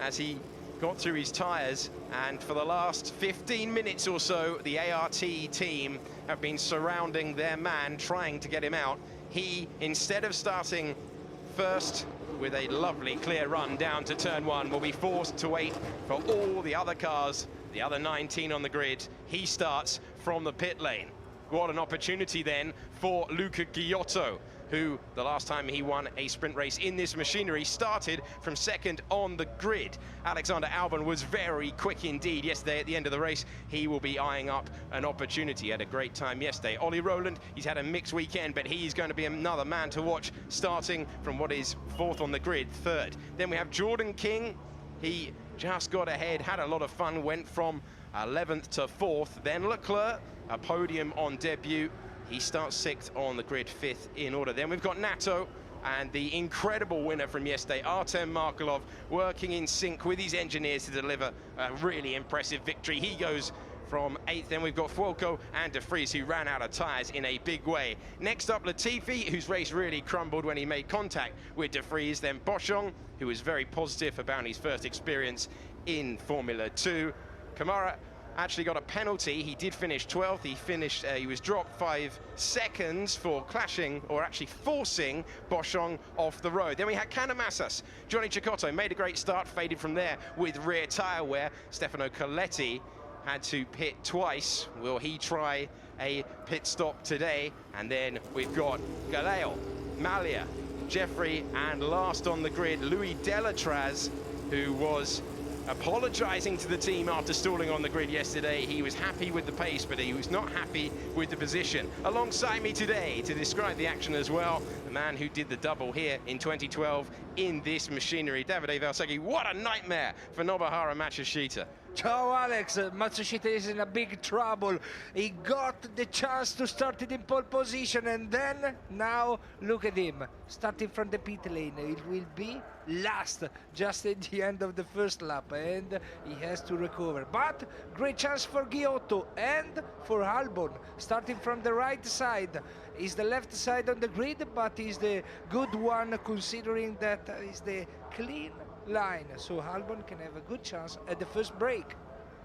as he got through his tyres, and for the last 15 minutes or so, the ART team have been surrounding their man, trying to get him out. He, instead of starting first with a lovely clear run down to turn one, will be forced to wait for all the other cars, the other 19 on the grid. He starts from the pit lane. What an opportunity then for Luca Giotto, who the last time he won a sprint race in this machinery started from second on the grid. Alexander Albon was very quick indeed yesterday at the end of the race. He will be eyeing up an opportunity. He had a great time yesterday. Ollie Rowland, he's had a mixed weekend, but he's going to be another man to watch, starting from what is fourth on the grid, third. Then we have Jordan King. He just got ahead, had a lot of fun, went from 11th to 4th. Then Leclerc, a podium on debut. He starts 6th on the grid, 5th in order. Then we've got Nato and the incredible winner from yesterday, Artem Markelov, working in sync with his engineers to deliver a really impressive victory. He goes from 8th. Then we've got Fuoco and De Vries, who ran out of tyres in a big way. Next up, Latifi, whose race really crumbled when he made contact with De Vries. Then Boschung, who was very positive about his first experience in Formula 2. Kamara actually got a penalty. He did finish 12th. He was dropped 5 seconds for clashing, or actually forcing, Boschung off the road. Then we had Canamassas. Johnny Cecotto made a great start, faded from there with rear tyre wear. Stefano Coletti had to pit twice. Will he try a pit stop today? And then we've got Galeo, Malia, Jeffrey, and last on the grid, Louis Delatraz, who was apologizing to the team after stalling on the grid yesterday. He was happy with the pace, but he was not happy with the position. Alongside me today to describe the action as well, the man who did the double here in 2012 in this machinery, Davide Valsecchi. What a nightmare for Nobahara Matsushita. Ciao Alex, Matsushita is in a big trouble. He got the chance to start it in pole position, and then now look at him starting from the pit lane. It will be last just at the end of the first lap, and he has to recover. But great chance for Giotto and for Albon, starting from the right side. Is the left side on the grid, but is the good one considering that is the clean line, so Albon can have a good chance at the first break.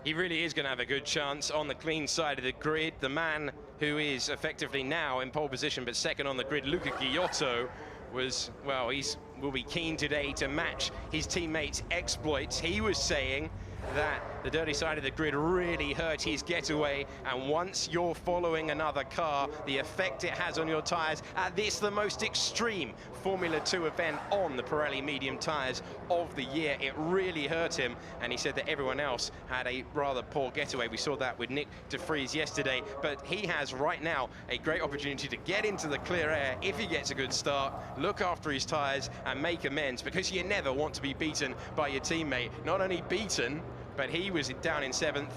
He really is going to have a good chance on the clean side of the grid. The man who is effectively now in pole position but second on the grid, Luca Giotto, will be keen today to match his teammates' exploits. He was saying that the dirty side of the grid really hurt his getaway, and once you're following another car, the effect it has on your tyres at this, the most extreme Formula 2 event on the Pirelli medium tyres of the year, it really hurt him. And he said that everyone else had a rather poor getaway. We saw that with Nick De Vries yesterday, but he has right now a great opportunity to get into the clear air if he gets a good start, look after his tyres and make amends, because you never want to be beaten by your teammate. Not only beaten, but he was down in 7th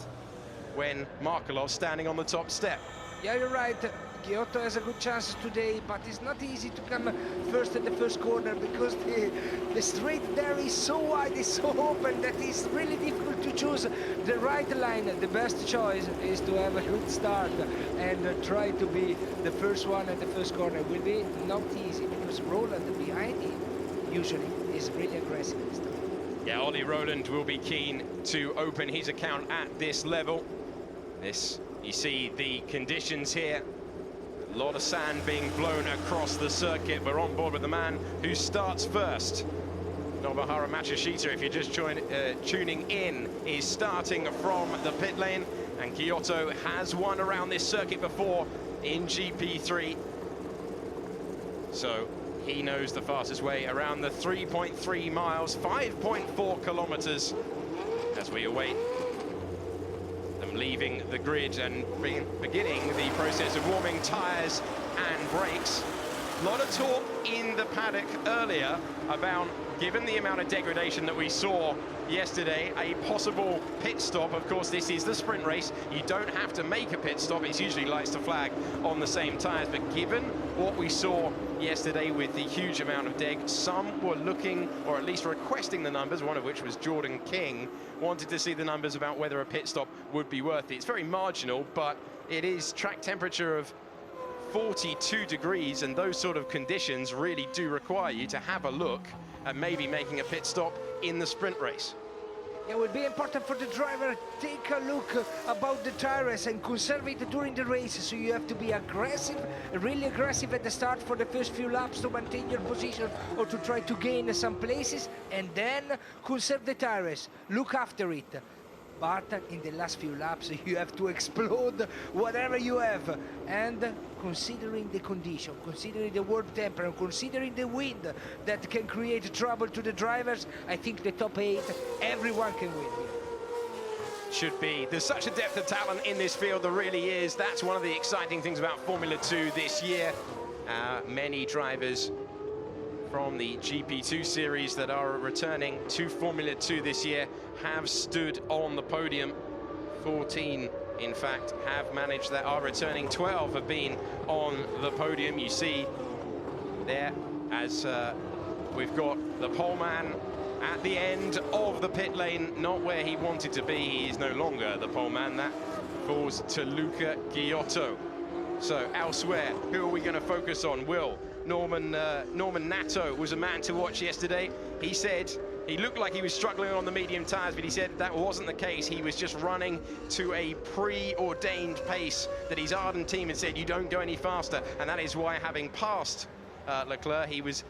when Markelov's standing on the top step. Yeah, you're right. Giotto has a good chance today, but it's not easy to come first at the first corner because the straight there is so wide, it's so open that it's really difficult to choose the right line. The best choice is to have a good start and try to be the first one at the first corner. It will be not easy because Roland behind him usually is really aggressive this time. Yeah, Ollie Rowland will be keen to open his account at this level. You see the conditions here. A lot of sand being blown across the circuit. We're on board with the man who starts first. Nobahara Matsushita, if you're just tuning in, is starting from the pit lane. And Giotto has won around this circuit before in GP3. So he knows the fastest way around the 3.3 miles, 5.4 kilometers, as we await them leaving the grid and beginning the process of warming tyres and brakes. A lot of talk in the paddock earlier about, given the amount of degradation that we saw yesterday, a possible pit stop. Of course, this is the sprint race. You don't have to make a pit stop. It's usually lights to flag on the same tyres. But given what we saw yesterday with the huge amount of deg, some were looking, or at least requesting the numbers, one of which was Jordan King, wanted to see the numbers about whether a pit stop would be worth it. It's very marginal, but it is track temperature of 42 degrees, and those sort of conditions really do require you to have a look at maybe making a pit stop in the sprint race. It will be important for the driver. Take a look about the tires and conserve it during the race. So you have to be aggressive, really aggressive at the start for the first few laps to maintain your position or to try to gain some places, and then conserve the tires. Look after it. But in the last few laps, you have to explode whatever you have. And considering the condition, considering the world temperature, considering the wind that can create trouble to the drivers, I think the top 8, everyone can win here. Should be. There's such a depth of talent in this field, there really is. That's one of the exciting things about Formula 2 this year. Many drivers from the GP2 series that are returning to Formula 2 this year have stood on the podium. 14, in fact, have managed that, are returning. 12 have been on the podium. You see there, as we've got the pole man at the end of the pit lane, not where he wanted to be. He is no longer the pole man. That falls to Luca Ghiotto. So elsewhere, who are we going to focus on? Norman Nato was a man to watch yesterday. He said he looked like he was struggling on the medium tires, but he said that wasn't the case. He was just running to a preordained pace that his Arden team had said, you don't go any faster. And that is why, having passed Leclerc, he was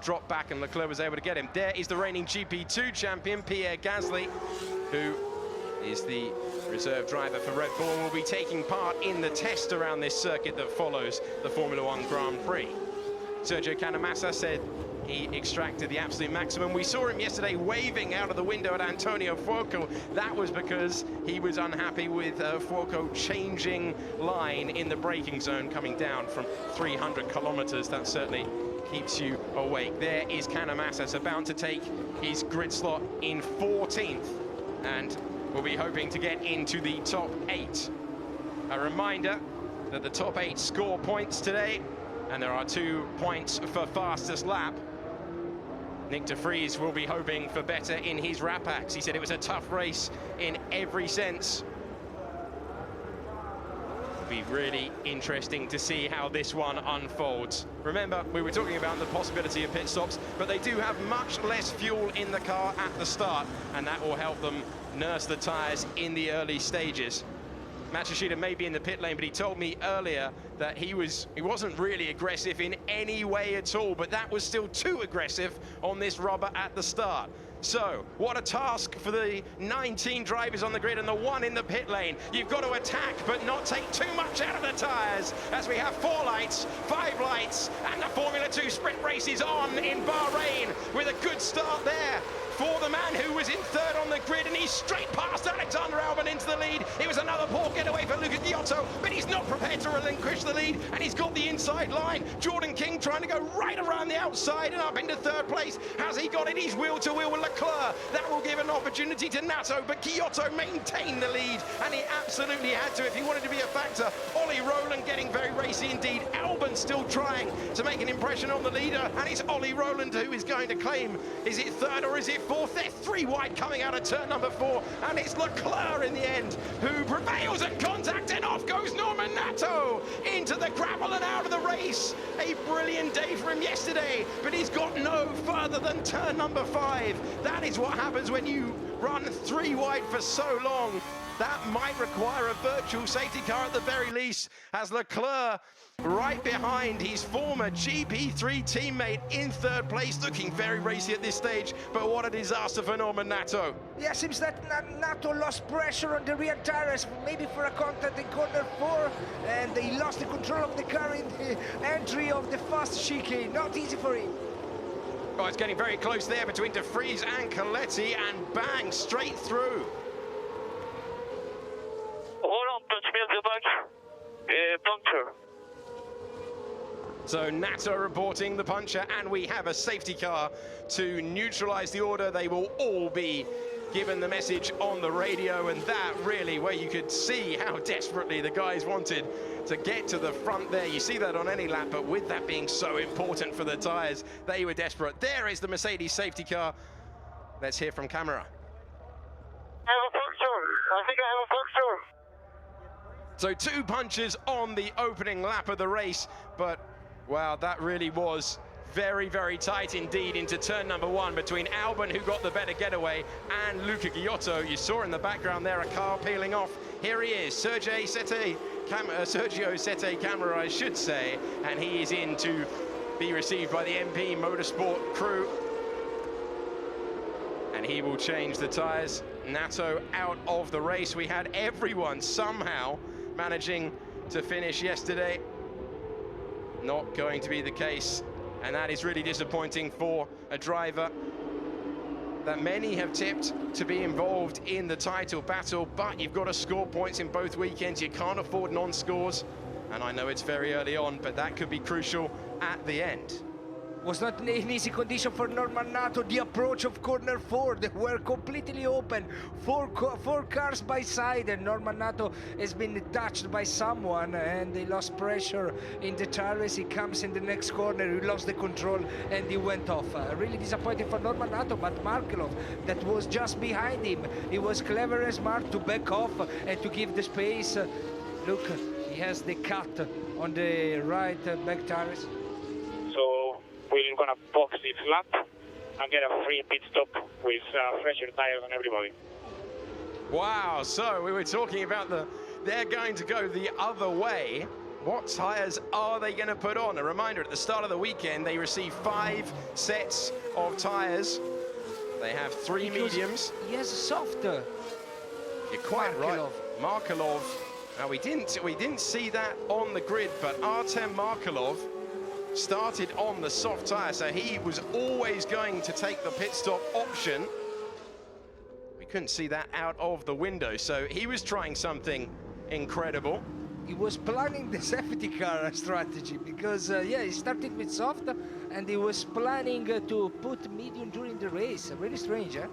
dropped back and Leclerc was able to get him. There is the reigning GP2 champion, Pierre Gasly, who is the reserve driver for Red Bull and will be taking part in the test around this circuit that follows the Formula 1 Grand Prix. Sergio Canamassa said he extracted the absolute maximum. We saw him yesterday waving out of the window at Antonio Fuoco. That was because he was unhappy with Fuoco changing line in the braking zone coming down from 300 kilometers. That certainly keeps you awake. There is Canamassas about to take his grid slot in 14th, and we'll be hoping to get into the top 8. A reminder that the top 8 score points today, and there are 2 points for fastest lap. Nick de Vries will be hoping for better in his Rapax. He said it was a tough race in every sense. It'll be really interesting to see how this one unfolds. Remember, we were talking about the possibility of pit stops, but they do have much less fuel in the car at the start, and that will help them nurse the tires in the early stages. Matsushita may be in the pit lane, but he told me earlier that he wasn't really aggressive in any way at all, but that was still too aggressive on this rubber at the start. So, what a task for the 19 drivers on the grid and the 1 in the pit lane. You've got to attack, but not take too much out of the tyres, as we have 4 lights, 5 lights, and the Formula 2 sprint race is on in Bahrain, with a good start there for the man who was in 3rd on the grid, and he's straight past Alexander Albon into the lead. It was another poor getaway for Luca Ghiotto, but he's not prepared to relinquish the lead, and he's got the inside line. Jordan King trying to go right around the outside and up into 3rd place. Has he got it? He's wheel to wheel with Leclerc. That will give an opportunity to Nato, but Ghiotto maintained the lead, and he absolutely had to if he wanted to be a factor. Ollie Rowland getting very racy indeed. Albon still trying to make an impression on the leader, and it's Ollie Rowland who is going to claim, is it 3rd or is it 4th? They're 3 wide coming out of turn number 4, and it's Leclerc in the end who prevails at contact, and off goes Norman Nato into the gravel and out of the race. A brilliant day for him yesterday, but he's got no further than turn number 5. That is what happens when you run 3 wide for so long. That might require a virtual safety car at the very least, as Leclerc right behind his former GP3 teammate in 3rd place, looking very racy at this stage, but what a disaster for Norman Nato. Yeah, seems that Nato lost pressure on the rear tires, maybe for a contact in corner 4, and he lost the control of the car in the entry of the fast chicane. Not easy for him. Oh, it's getting very close there between de Vries and Coletti, and bang, straight through. Hold on, touch me at the back. Puncture. So Nato reporting the puncture, and we have a safety car to neutralize the order. They will all be given the message on the radio, and that really where you could see how desperately the guys wanted to get to the front there. You see that on any lap, but with that being so important for the tires, they were desperate. There is the Mercedes safety car. Let's hear from camera. I have a puncture. I think I have a puncture. So 2 punches on the opening lap of the race, but wow, that really was Very, very tight indeed into turn number 1 between Albon, who got the better getaway, and Luca Giotto. You saw in the background there a car peeling off. Here he is, Sergio Sette Camera, I should say, and he is in to be received by the MP Motorsport crew. And he will change the tyres. Nato out of the race. We had everyone somehow managing to finish yesterday. Not going to be the case, and that is really disappointing for a driver that many have tipped to be involved in the title battle, but you've got to score points in both weekends. You can't afford non-scores, and I know it's very early on, but that could be crucial at the end. Was not an easy condition for Norman Nato. The approach of corner 4, they were completely open. Four cars by side, and Norman Nato has been touched by someone, and he lost pressure in the tires. He comes in the next corner, he lost the control, and he went off. Really disappointing for Norman Nato, but Markelov, that was just behind him, he was clever and smart to back off and to give the space. Look, he has the cut on the right back tires. So we're gonna box this lap and get a free pit stop with fresher tires on everybody. Wow, so we were talking about they're going to go the other way. What tires are they going to put on? A reminder, at the start of the weekend, they received 5 sets of tires. They have 3 mediums. Yes, softer. You're quite right. Markelov. Now we didn't see that on the grid, but Artem Markelov started on the soft tire, so he was always going to take the pit stop option. We couldn't see that out of the window, so he was trying something incredible. He was planning the safety car strategy, because yeah, he started with soft and he was planning to put medium during the race. Really strange, eh?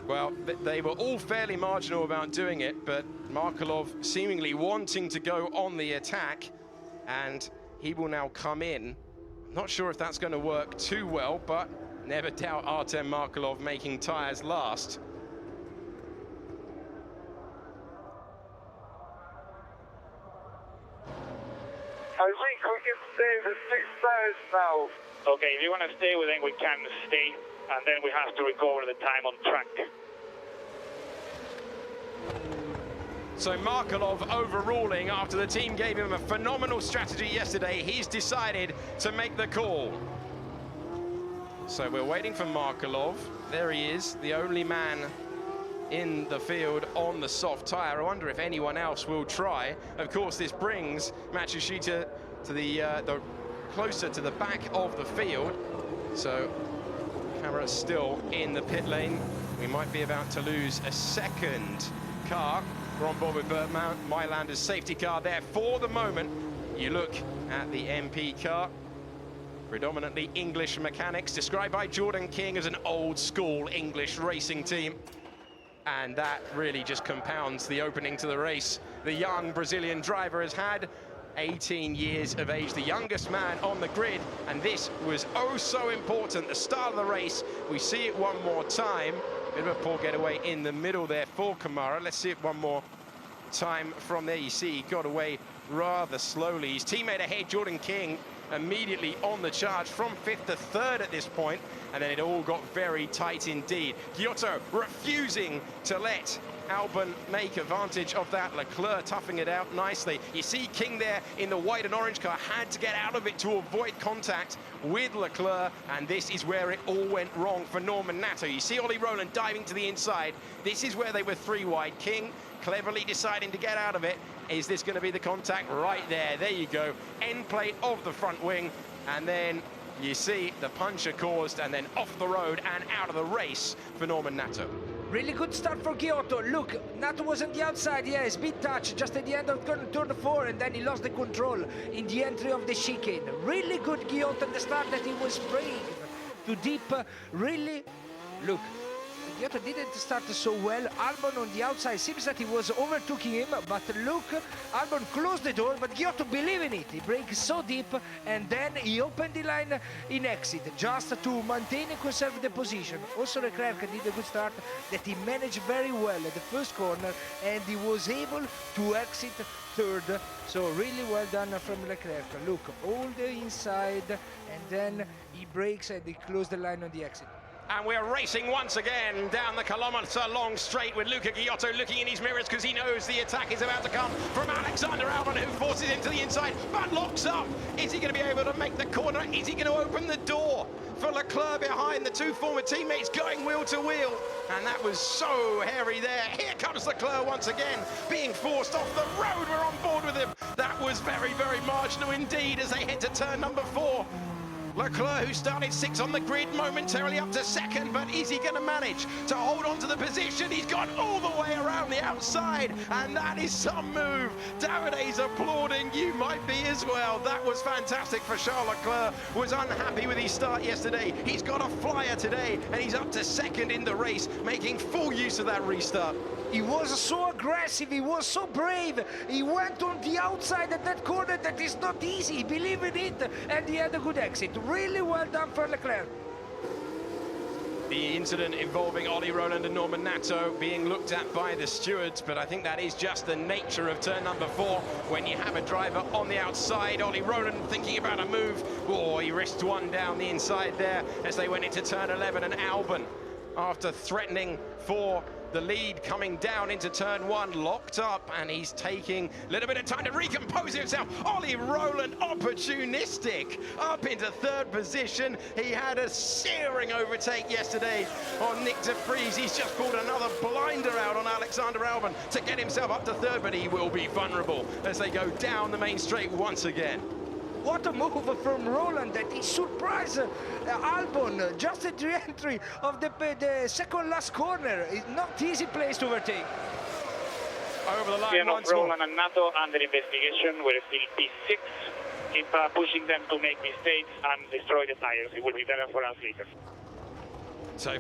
Well, they were all fairly marginal about doing it, but Markelov seemingly wanting to go on the attack, and he will now come in. Not sure if that's going to work too well, but never doubt Artem Markelov making tires last. I think we can stay with 6 tires now. Okay, if you want to stay, then we can stay, and then we have to recover the time on track. So Markelov overruling after the team gave him a phenomenal strategy yesterday. He's decided to make the call. So we're waiting for Markelov. There he is, the only man in the field on the soft tire. I wonder if anyone else will try. Of course, this brings Matsushita to the closer to the back of the field. So camera's still in the pit lane. We might be about to lose a second car. We're on board with Bert Mylander's safety car there for the moment. You look at the MP car, predominantly English mechanics, described by Jordan King as an old school English racing team. And that really just compounds the opening to the race. The young Brazilian driver has had 18 years of age, the youngest man on the grid, and this was oh so important. The start of the race, we see it one more time. Bit of a poor getaway in the middle there for Kamara. Let's see it one more time from there. You see he got away rather slowly. His teammate ahead, Jordan King, immediately on the charge from 5th to 3rd at this point, and then it all got very tight indeed. Giotto refusing to let Albon make advantage of that. Leclerc toughing it out nicely. You see King there in the white and orange car, had to get out of it to avoid contact with Leclerc, and this is where it all went wrong for Norman Nato. You see Ollie Rowland diving to the inside. This is where they were 3 wide. King cleverly deciding to get out of it. Is this going to be the contact? Right there, there you go. End plate of the front wing, and then you see the puncture caused, and then off the road and out of the race for Norman Nato. Really good start for Giotto. Look, Nato was on the outside, yes, bit touch just at the end of turn 4, and then he lost the control in the entry of the chicane. Really good Giotto at the start, that he was spraying too deep. Really, look, Giotto didn't start so well. Albon on the outside, seems that he was overtaking him, but look, Albon closed the door, but Giotto believed in it. He braked so deep, and then he opened the line in exit, just to maintain and conserve the position. Also Leclerc did a good start, that he managed very well at the first corner, and he was able to exit third. So really well done from Leclerc. Look, all the inside, and then he brakes and he closed the line on the exit. And we're racing once again down the kilometre-long straight with Luca Giotto looking in his mirrors because he knows the attack is about to come from Alexander Albon, who forces into the inside but locks up. Is he going to be able to make the corner? Is he going to open the door for Leclerc behind? The two former teammates going wheel to wheel. And that was so hairy there. Here comes Leclerc once again, being forced off the road. We're on board with him. That was very, very marginal indeed as they head to turn number 4. Leclerc, who started 6th on the grid, momentarily up to 2nd, but is he going to manage to hold on to the position? He's gone all the way around the outside, and that is some move. Davide's applauding, you might be as well. That was fantastic for Charles Leclerc. Was unhappy with his start yesterday. He's got a flyer today, and he's up to 2nd in the race, making full use of that restart. He was so aggressive, he was so brave. He went on the outside at that corner that is not easy. He believed in it, and he had a good exit. Really well done for Leclerc. The incident involving Ollie Rowland and Norman Nato being looked at by the stewards, but I think that is just the nature of turn number 4 when you have a driver on the outside. Ollie Rowland thinking about a move. Oh, he risked one down the inside there as they went into turn 11, and Albon, after threatening for the lead coming down into turn 1, locked up, and he's taking a little bit of time to recompose himself. Ollie Rowland, opportunistic, up into 3rd position. He had a searing overtake yesterday on Nick de Vries. He's just pulled another blinder out on Alexander Albon to get himself up to 3rd, but he will be vulnerable as they go down the main straight once again. What a move from Rowland that he surprised Albon just at the entry of the second last corner. It's not easy place to overtake. Over the line once more. Rowland and Nato under investigation. We're still P6. Keep pushing them to make mistakes and destroy the tires. It will be better for us later. So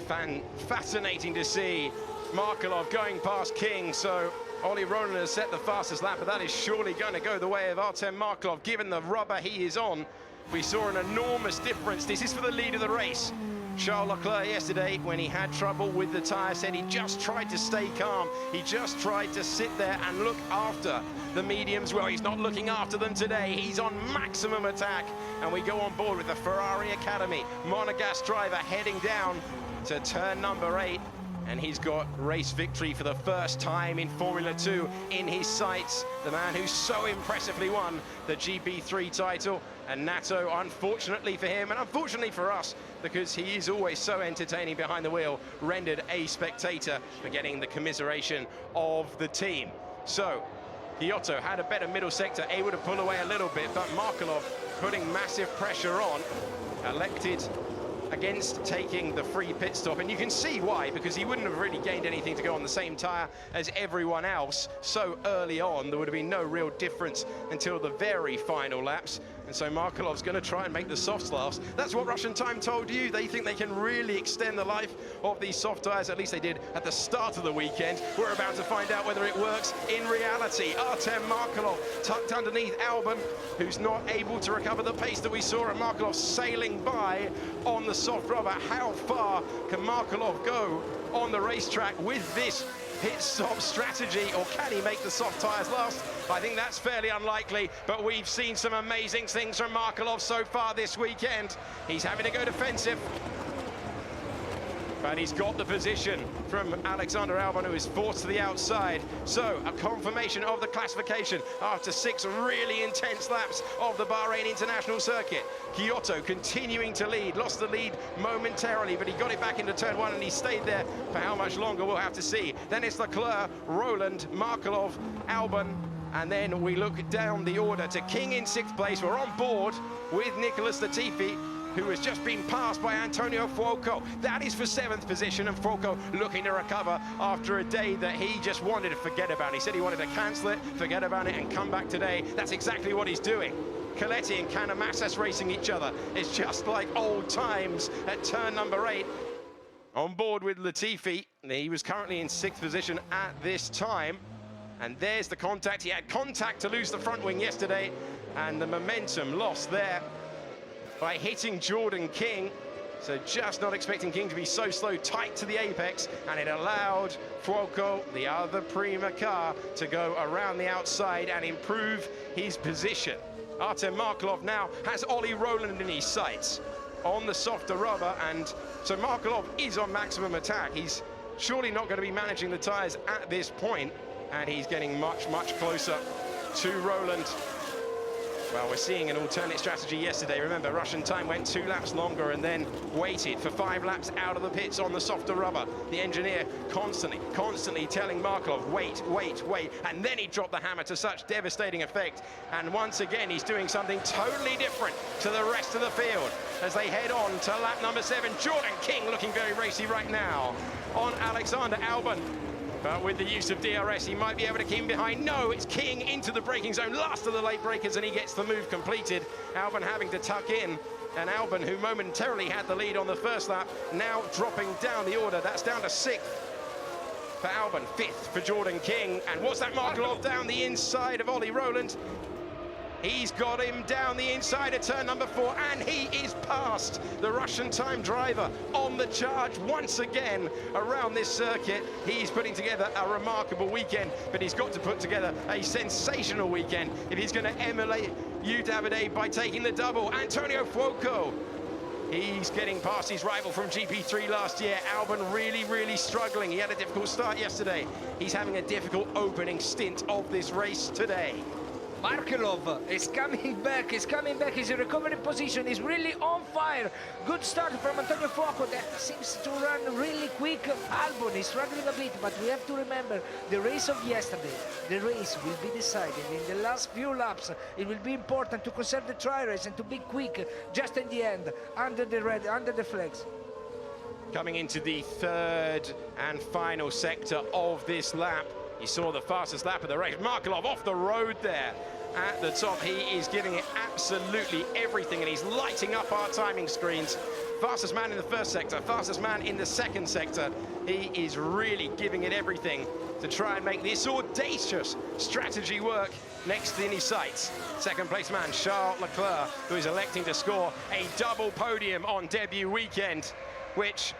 fascinating to see Markelov going past King. So Ollie Rowland has set the fastest lap, but that is surely going to go the way of Artem Markelov, given the rubber he is on. We saw an enormous difference. This is for the lead of the race. Charles Leclerc yesterday, when he had trouble with the tyre, said he just tried to stay calm. He just tried to sit there and look after the mediums. Well, he's not looking after them today. He's on maximum attack. And we go on board with the Ferrari Academy Monegasque driver heading down to turn number 8. And he's got race victory for the first time in Formula 2 in his sights. The man who so impressively won the GP3 title. And Nato, unfortunately for him, and unfortunately for us, because he is always so entertaining behind the wheel, rendered a spectator for getting the commiseration of the team. So, Giotto had a better middle sector, able to pull away a little bit, but Markelov putting massive pressure on, elected against taking the free pit stop, and you can see why, because he wouldn't have really gained anything to go on the same tyre as everyone else so early on. There would have been no real difference until the very final laps, and so Markelov's going to try and make the softs last. That's what Russian Time told you. They think they can really extend the life of these soft tyres, at least they did at the start of the weekend. We're about to find out whether it works in reality. Artem Markelov tucked underneath Albon, who's not able to recover the pace that we saw, and Markelov sailing by on the soft rubber. How far can Markelov go on the racetrack with this pit stop strategy, or can he make the soft tyres last? I think that's fairly unlikely, but we've seen some amazing things from Markelov so far this weekend. He's having to go defensive, but he's got the position from Alexander Albon, who is forced to the outside. So a confirmation of the classification after 6 really intense laps of the Bahrain International Circuit. Giotto continuing to lead, lost the lead momentarily, but he got it back into turn 1 and he stayed there for how much longer we'll have to see. Then it's Leclerc, Rowland, Markelov, Albon, and then we look down the order to King in 6th place. We're on board with Nicholas Latifi, who has just been passed by Antonio Fuoco. That is for 7th position, and Fuoco looking to recover after a day that he just wanted to forget about. He said he wanted to cancel it, forget about it, and come back today. That's exactly what he's doing. Coletti and Canamasas racing each other. It's just like old times at turn number 8. on board with Latifi. He was currently in 6th position at this time. And there's the contact. He had contact to lose the front wing yesterday, and the momentum lost there by hitting Jordan King. So just not expecting King to be so slow, tight to the apex, and it allowed Fuoco, the other Prima car, to go around the outside and improve his position. Artem Markelov now has Ollie Rowland in his sights on the softer rubber, and so Markelov is on maximum attack. He's surely not going to be managing the tyres at this point, and he's getting much, much closer to Rowland. Well, we're seeing an alternate strategy yesterday. Remember, Russian time went 2 laps longer and then waited for 5 laps out of the pits on the softer rubber. The engineer constantly telling Markelov, wait, and then he dropped the hammer to such devastating effect. And once again, he's doing something totally different to the rest of the field as they head on to lap number 7. Jordan King looking very racy right now on Alexander Albon. But with the use of DRS, he might be able to keep him behind. No, it's King into the braking zone, last of the late breakers, and he gets the move completed. Albon having to tuck in, and Albon, who momentarily had the lead on the first lap, now dropping down the order. That's down to 6th for Albon, 5th for Jordan King. And what's that Markelov down the inside of Ollie Rowland? He's got him down the inside of turn number 4, and he is past the Russian time driver on the charge once again around this circuit. He's putting together a remarkable weekend, but he's got to put together a sensational weekend if he's going to emulate you, Davide, by taking the double. Antonio Fuoco, he's getting past his rival from GP3 last year. Albon really struggling. He had a difficult start yesterday. He's having a difficult opening stint of this race today. Markelov is coming back, he's in recovering position, he's really on fire. Good start from Antonio Fuoco that seems to run really quick. Albon is struggling a bit, but we have to remember the race of yesterday. The race will be decided in the last few laps. It will be important to conserve the try race and to be quick just in the end, under the flags. Coming into the 3rd and final sector of this lap. You saw the fastest lap of the race. Markelov off the road there at the top. He is giving it absolutely everything, and he's lighting up our timing screens. Fastest man in the 1st sector, fastest man in the 2nd sector. He is really giving it everything to try and make this audacious strategy work next in his sights. 2nd place man, Charles Leclerc, who is electing to score a double podium on debut weekend, which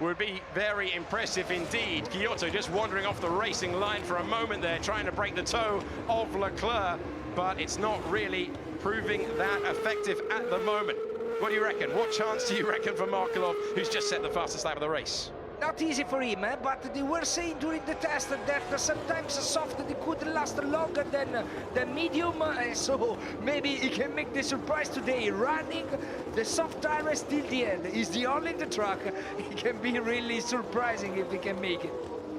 would be very impressive indeed. Giotto just wandering off the racing line for a moment there, trying to break the toe of Leclerc, but it's not really proving that effective at the moment. What do you reckon? What chance do you reckon for Markelov, who's just set the fastest lap of the race? Not easy for him, but they were saying during the test that sometimes soft they could last longer than the medium, so maybe he can make the surprise today, running the soft tires till the end. He's the only in the track. He can be really surprising if he can make it.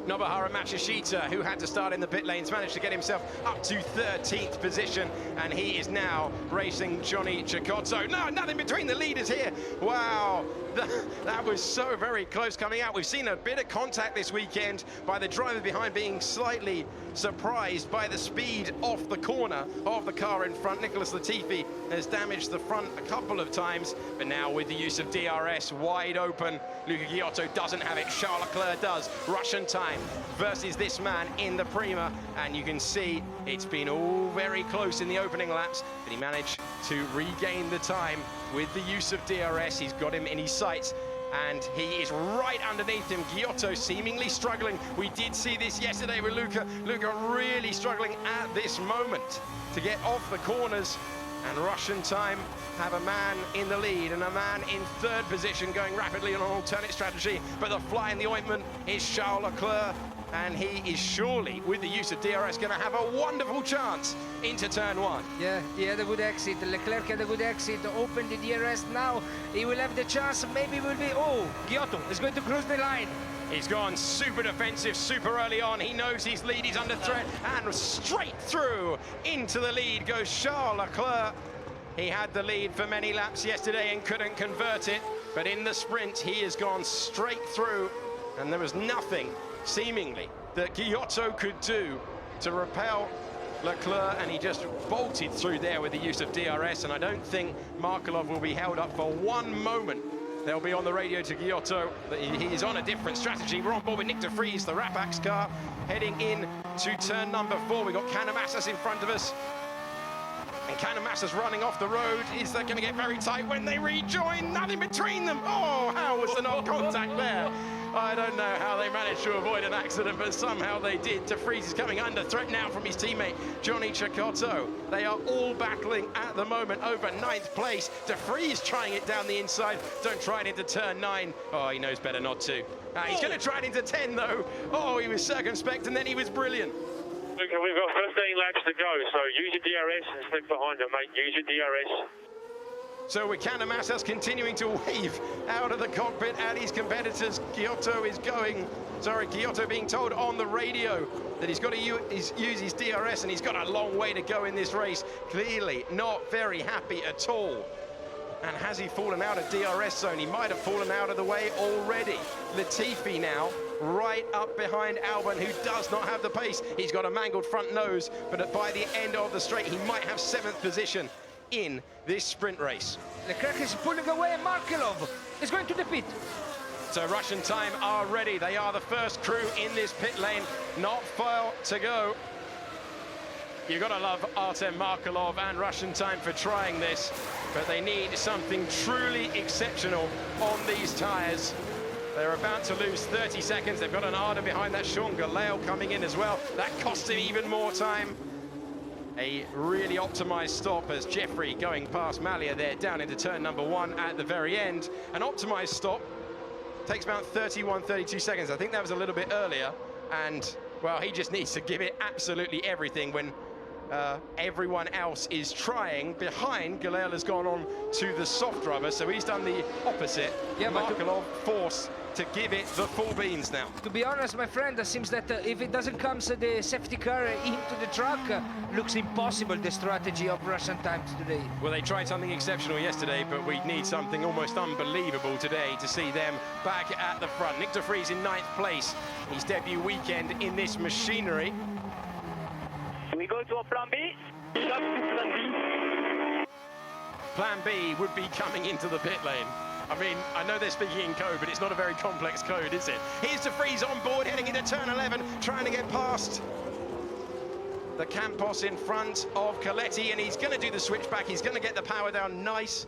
Nobahara Matsushita, who had to start in the pit lanes, managed to get himself up to 13th position, and he is now racing Johnny Cecotto. No, nothing between the leaders here. Wow, that was so very close coming out. We've seen a bit of contact this weekend by the driver behind being slightly surprised by the speed off the corner of the car in front. Nicholas Latifi has damaged the front a couple of times, but now with the use of DRS wide open, Luca Giotto doesn't have it, Charles Leclerc does. Russian time versus this man in the Prima, and you can see it's been all very close in the opening laps, but he managed to regain the time with the use of DRS. He's got him in his sights, and he is right underneath him. Giotto seemingly struggling. We did see this yesterday with Luca. Luca really struggling at this moment to get off the corners, and Russian time have a man in the lead and a man in 3rd position going rapidly on an alternate strategy, but the fly in the ointment is Charles Leclerc, and he is surely, with the use of DRS, going to have a wonderful chance into turn 1. Yeah, he had a good exit. Leclerc had a good exit, opened the DRS. Now he will have the chance, maybe will be, oh, Giotto is going to cruise the line. He's gone super defensive super early on. He knows his lead is under threat, and straight through into the lead goes Charles Leclerc. He had the lead for many laps yesterday and couldn't convert it, but in the sprint he has gone straight through, and there was nothing seemingly that Giotto could do to repel Leclerc, and he just bolted through there with the use of DRS, and I don't think Markelov will be held up for one moment They'll be on the radio to Giotto that he is on a different strategy. We're on board with Nick de Vries, the Rapax car, heading in to turn number 4. We've got Canamassas in front of us. And Canamassas running off the road. Is that going to get very tight when they rejoin? Nothing between them. Oh, how was the non-contact there? I don't know how they managed to avoid an accident, but somehow they did. De Vries is coming under threat now from his teammate, Johnny Cecotto. They are all battling at the moment over 9th place. De Vries trying it down the inside. Don't try it into turn 9. Oh, he knows better not to. He's going to try it into 10, though. Oh, he was circumspect, and then he was brilliant. Okay, we've got 15 laps to go, so use your DRS and stick behind them, mate. Use your DRS. So with Canamassas continuing to wave out of the cockpit at his competitors, Giotto being told on the radio that he's got to use his DRS, and he's got a long way to go in this race. Clearly not very happy at all. And has he fallen out of DRS zone? He might have fallen out of the way already. Latifi now right up behind Albon, who does not have the pace. He's got a mangled front nose, but by the end of the straight, he might have 7th position in this sprint race. Leclerc is pulling away, and Markelov is going to the pit. So Russian time are ready. They are the first crew in this pit lane. Not far to go. You've got to love Artem Markelov and Russian time for trying this, but they need something truly exceptional on these tyres. They're about to lose 30 seconds. They've got an Arda behind that. Sean Galeo coming in as well. That costs him even more time. A really optimized stop as Jeffrey going past Malia there down into turn number 1 at the very end. An optimized stop takes about 31, 32 seconds. I think that was a little bit earlier. And, well, he just needs to give it absolutely everything when everyone else is trying. Behind, Galel has gone on to the soft rubber, so he's done the opposite. Yeah, Markelov forced to give it the full beans now. To be honest, my friend, it seems that if it doesn't come the safety car into the truck, looks impossible, the strategy of Russian times today. Well, they tried something exceptional yesterday, but we need something almost unbelievable today to see them back at the front. Nick de Vries in 9th place, his debut weekend in this machinery. We go to a plan B. Plan B would be coming into the pit lane. I mean, I know they're speaking in code, but it's not a very complex code, is it? Here's de Vries on board, heading into turn 11, trying to get past the Campos in front of Coletti, and he's going to do the switchback. He's going to get the power down nice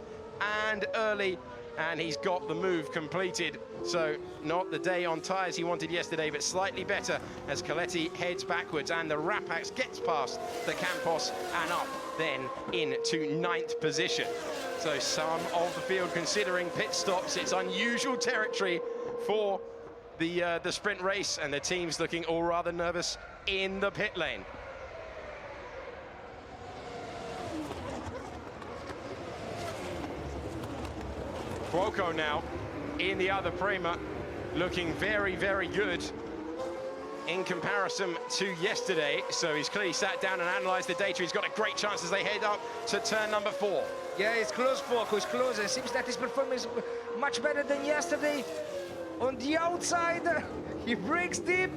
and early, and he's got the move completed. So not the day on tyres he wanted yesterday, but slightly better as Coletti heads backwards, and the Rapax gets past the Campos and up then into 9th position. So some of the field considering pit stops. It's unusual territory for the sprint race, and the team's looking all rather nervous in the pit lane. Cuoco now in the other Prema, looking very, very good in comparison to yesterday. So he's clearly sat down and analysed the data. He's got a great chance as they head up to turn number 4. Yeah, it's close, Cuoco, it's close. It seems that his performance is much better than yesterday. On the outside, he breaks deep.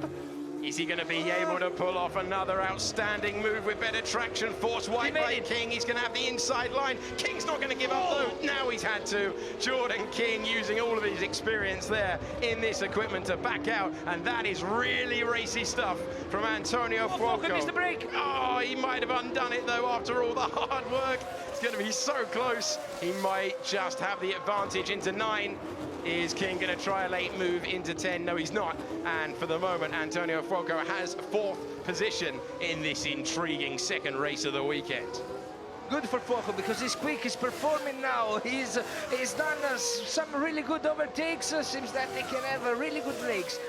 Is he going to be able to pull off another outstanding move with better traction? Force wide by King. He's going to have the inside line. King's not going to give up, though. Now he's had to. Jordan King using all of his experience there in this equipment to back out. And that is really racy stuff from Antonio Cuoco. Missed the break. Oh, he might have undone it, though, after all the hard work. It's going to be so close. He might just have the advantage into 9. Is King going to try a late move into 10? No, he's not. And for the moment, Antonio Cuoco has 4th position in this intriguing second race of the weekend. Good for Cuoco because he's quick, he's performing now. He's done some really good overtakes. Seems that they can have really good breaks.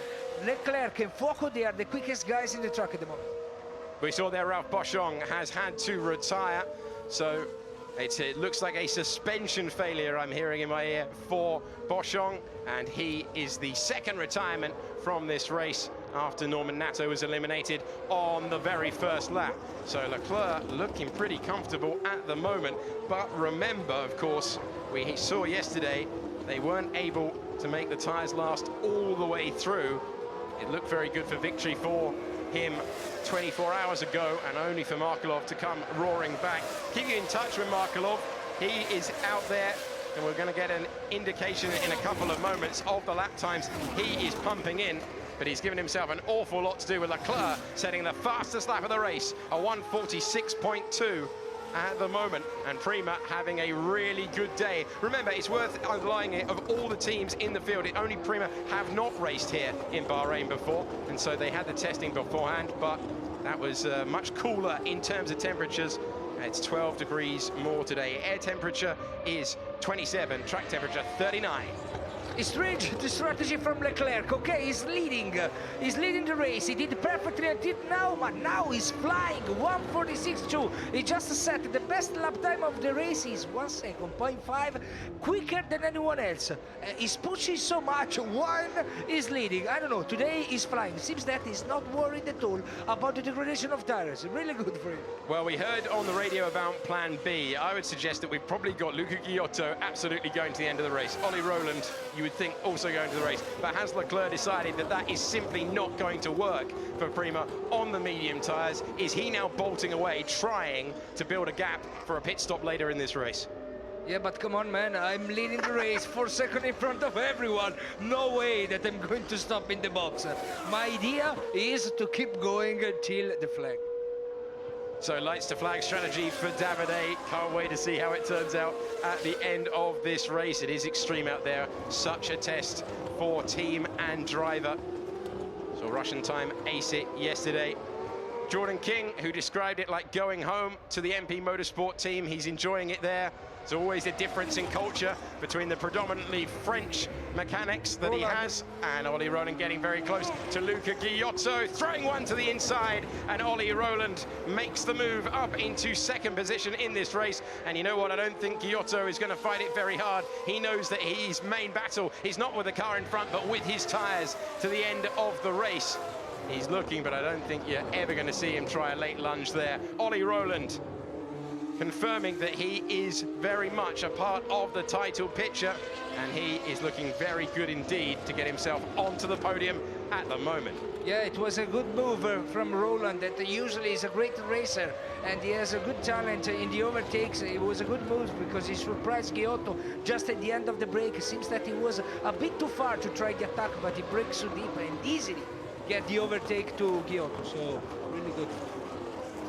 Leclerc and Cuoco, they are the quickest guys in the truck at the moment. We saw there Ralph Boschong has had to retire, so it looks like a suspension failure, I'm hearing in my ear, for Boschong, and he is the 2nd retirement from this race after Norman Nato was eliminated on the very first lap. So Leclerc looking pretty comfortable at the moment, but remember, of course, we saw yesterday they weren't able to make the tyres last all the way through. It looked very good for victory for him 24 hours ago, and only for Markelov to come roaring back. Keep you in touch with Markelov. He is out there and we're going to get an indication in a couple of moments of the lap times he is pumping in. But he's given himself an awful lot to do with Leclerc, setting the fastest lap of the race, a 1:46.2 at the moment, and Prima having a really good day. Remember, it's worth underlining it, of all the teams in the field, only Prima have not raced here in Bahrain before, and so they had the testing beforehand, but that was much cooler in terms of temperatures. It's 12 degrees more today. Air temperature is 27, track temperature 39. It's strange, the strategy from Leclerc. Okay, he's leading the race. He did perfectly until now, but now he's flying 1:46.2. He just set the best lap time of the race. Is 1 second, 0.5 quicker than anyone else. He's pushing so much. One is leading. I don't know. Today he's flying. Seems that he's not worried at all about the degradation of tires. Really good for him. Well, we heard on the radio about Plan B. I would suggest that we've probably got Luca Ghiotto absolutely going to the end of the race. Ollie Rowland, you would think, also going to the race, but has Leclerc decided that that is simply not going to work for Prima on the medium tyres? Is he now bolting away, trying to build a gap for a pit stop later in this race? Yeah, but come on, man, I'm leading the race 4 seconds in front of everyone. No way that I'm going to stop in the box. My idea is to keep going until the flag. So lights to flag strategy for Davide. Can't wait to see how it turns out at the end of this race. It is extreme out there. Such a test for team and driver. So Russian time ace it yesterday. Jordan King, who described it like going home to the MP Motorsport team. He's enjoying it there. There's always a difference in culture between the predominantly French mechanics that he has, and Ollie Rowland getting very close to Luca Ghiotto, throwing one to the inside, and Ollie Rowland makes the move up into second position in this race. And you know what, I don't think Ghiotto is going to fight it very hard. He knows that his main battle is not with the car in front, but with his tyres to the end of the race. He's looking, but I don't think you're ever going to see him try a late lunge there. Ollie Rowland confirming that he is very much a part of the title picture, and he is looking very good indeed to get himself onto the podium at the moment. Yeah, it was a good move from Rowland, that usually is a great racer, and he has a good talent in the overtakes. It was a good move because he surprised Ghiotto just at the end of the break. It seems that he was a bit too far to try the attack, but he breaks so deep and easily get the overtake to Ghiotto, so really good.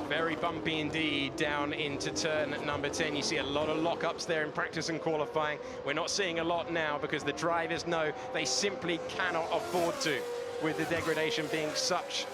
Very bumpy indeed down into turn number 10. You see a lot of lockups there in practice and qualifying. We're not seeing a lot now because the drivers know they simply cannot afford to, with the degradation being such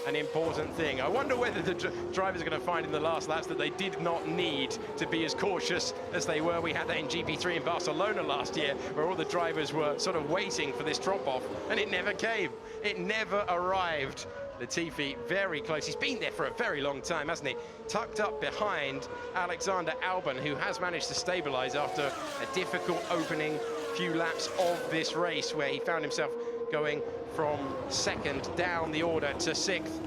an important thing. I wonder whether the drivers are going to find in the last laps that they did not need to be as cautious as they were. We had that in GP3 in Barcelona last year, where all the drivers were sort of waiting for this drop-off, and it never came. It never arrived. Latifi very close. He's been there for a very long time, hasn't he? Tucked up behind Alexander Albon, who has managed to stabilize after a difficult opening few laps of this race, where he found himself going from second down the order to sixth.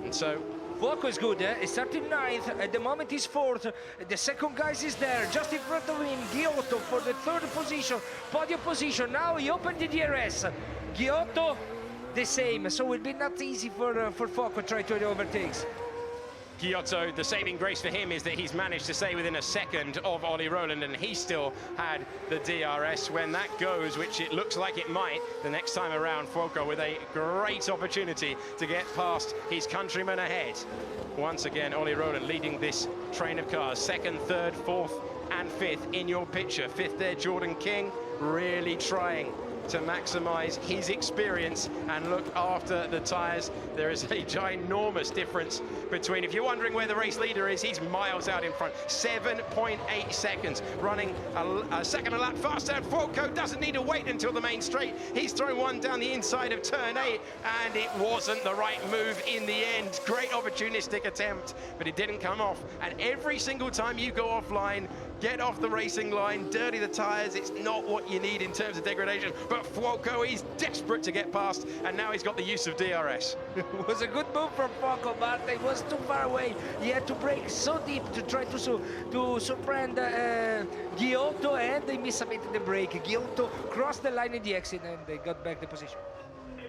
And so Fuoco is good, eh? He started ninth, at the moment he's fourth. The second guy is there, just in front of him, Ghiotto for the third position, podium position. Now he opened the DRS. Ghiotto, the same, so it will be not easy for Fuoco try to overtakes. Ghiotto, the saving grace for him is that he's managed to stay within a second of Ollie Rowland, and he still had the DRS. When that goes, which it looks like it might, the next time around, Fuoco with a great opportunity to get past his countryman ahead. Once again, Ollie Rowland leading this train of cars. Second, third, fourth, and fifth in your picture. Fifth there, Jordan King, really trying to maximize his experience and look after the tires. There is a ginormous difference between, if you're wondering where the race leader is, he's miles out in front. 7.8 seconds, running a second a lap faster. And Fuoco doesn't need to wait until the main straight. He's throwing one down the inside of turn 8, and it wasn't the right move in the end. Great opportunistic attempt, but it didn't come off. And every single time you go offline, get off the racing line, dirty the tires, it's not what you need in terms of degradation. But Fuoco is desperate to get past, and now he's got the use of DRS. It was a good move from Fuoco, but it was too far away. He had to brake so deep to try to surprend Ghiotto, and they missed a bit the brake. Ghiotto crossed the line in the exit, and they got back the position.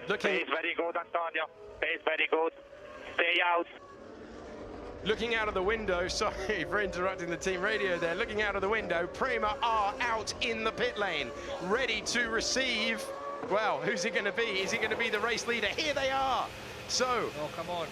Pace very good, Antonio. Pace very good. Stay out. Looking out of the window, sorry for interrupting the team radio there, looking out of the window, Prema are out in the pit lane, ready to receive, well, who's it going to be? Is it going to be the race leader? Here they are. So, Oh, come on.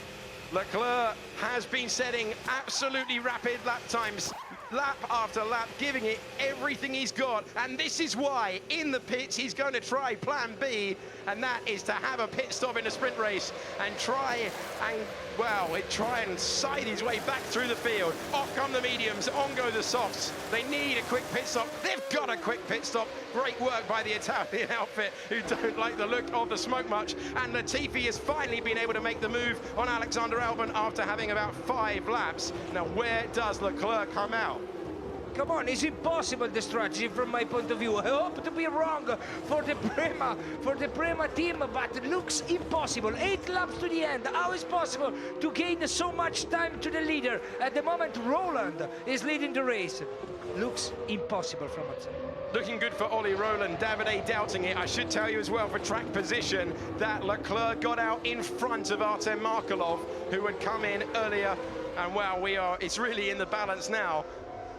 Leclerc has been setting absolutely rapid lap times, lap after lap, giving it everything he's got. And this is why, in the pits, he's going to try plan B, and that is to have a pit stop in a sprint race and try and side his way back through the field. Off come the mediums, on go the softs. They need a quick pit stop. They've got a quick pit stop. Great work by the Italian outfit, who don't like the look of the smoke much. And Latifi has finally been able to make the move on Alexander Albon after having about 5 laps. Now, where does Leclerc come out? Come on, it's impossible, the strategy from my point of view. I hope to be wrong for the Prema team, but it looks impossible. 8 laps to the end. How is possible to gain so much time to the leader? At the moment, Roland is leading the race. Looks impossible from outside. Looking good for Ollie Rowland. Davide doubting it. I should tell you as well, for track position, that Leclerc got out in front of Artem Markelov, who had come in earlier. And wow, it's really in the balance now.